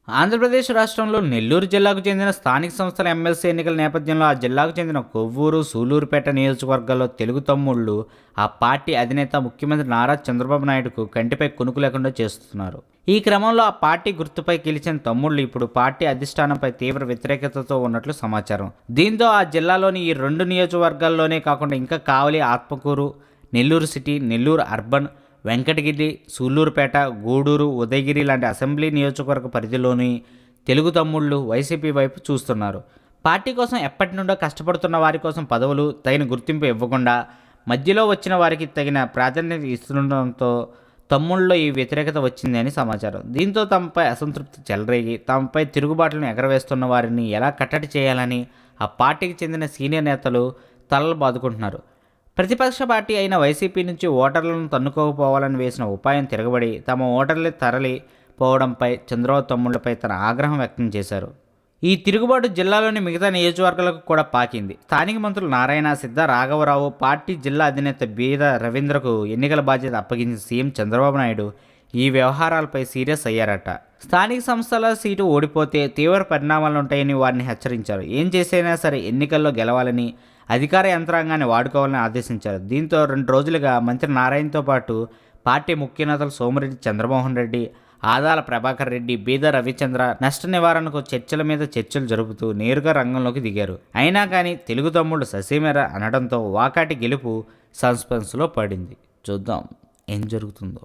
ఆంధ్రప్రదేశ్ రాష్ట్రంలో నెల్లూరు జిల్లాకు చెందిన స్థానిక సంస్థల ఎమ్మెల్సీ ఎన్నికల నేపథ్యంలో ఆ జిల్లాకు చెందిన కొవ్వూరు, సూలూరుపేట నియోజకవర్గాల్లో తెలుగు తమ్ముళ్లు ఆ పార్టీ అధినేత ముఖ్యమంత్రి నారా చంద్రబాబు నాయుడుకు కంటిపై కునుకు లేకుండా చేస్తున్నారు. ఈ క్రమంలో ఆ పార్టీ గుర్తుపై గెలిచిన తమ్ముళ్లు ఇప్పుడు పార్టీ అధిష్టానంపై తీవ్ర వ్యతిరేకతతో ఉన్నట్లు సమాచారం. దీంతో ఆ జిల్లాలోని ఈ 2 నియోజకవర్గాల్లోనే కాకుండా ఇంకా కావలి, ఆత్మకూరు, నెల్లూరు సిటీ, నెల్లూరు అర్బన్, వెంకటగిరి, సూళ్లూరుపేట, గూడూరు, ఉదయగిరి లాంటి అసెంబ్లీ నియోజకవర్గ పరిధిలోని తెలుగు తమ్ముళ్లు వైసీపీ వైపు చూస్తున్నారు. పార్టీ కోసం ఎప్పటి నుండో కష్టపడుతున్న వారి కోసం పదవులు, తగిన గుర్తింపు ఇవ్వకుండా మధ్యలో వచ్చిన వారికి తగిన ప్రాధాన్యత ఇస్తుండటంతో తమ్ముళ్ళలో ఈ వ్యతిరేకత వచ్చింది అని సమాచారం. దీంతో తమపై అసంతృప్తి చెలరేగి తమపై తిరుగుబాట్లను ఎగరవేస్తున్న వారిని ఎలా కట్టడి చేయాలని ఆ పార్టీకి చెందిన సీనియర్ నేతలు తలలు బాదుకుంటున్నారు. ప్రతిపక్ష పార్టీ అయిన వైసీపీ నుంచి ఓటర్లను తన్నుకోకపోవాలని వేసిన ఉపాయం తిరగబడి తమ ఓటర్లు తరలి పోవడంపై చంద్రబాబు తమ్ముళ్లపై తన ఆగ్రహం వ్యక్తం చేశారు. ఈ తిరుగుబాటు జిల్లాలోని మిగతా నియోజకవర్గాలకు కూడా పాకింది. స్థానిక మంత్రులు నారాయణ, సిద్ధ రాఘవరావు, పార్టీ జిల్లా అధినేత బీద రవీంద్రకు ఎన్నికల బాధ్యత అప్పగించిన సీఎం చంద్రబాబు నాయుడు ఈ వ్యవహారాలపై సీరియస్ అయ్యారట. స్థానిక సంస్థల సీటు ఓడిపోతే తీవ్ర పరిణామాలుంటాయని వారిని హెచ్చరించారు. ఏం చేసైనా సరే ఎన్నికల్లో గెలవాలని, అధికార యంత్రాంగాన్ని వాడుకోవాలని ఆదేశించారు. దీంతో 2 రోజులుగా మంత్రి నారాయణతో పాటు పార్టీ ముఖ్య నేతలు సోమిరెడ్డి చంద్రమోహన్ రెడ్డి, ఆదాల ప్రభాకర్ రెడ్డి, బీద రవిచంద్ర నష్ట నివారణకు చర్చల మీద చర్చలు జరుపుతూ నేరుగా రంగంలోకి దిగారు. అయినా కానీ తెలుగు తమ్ముళ్ళు ససీమేర అనడంతో వాకాటి గెలుపు సస్పెన్స్లో పడింది. చూద్దాం ఏం జరుగుతుందో.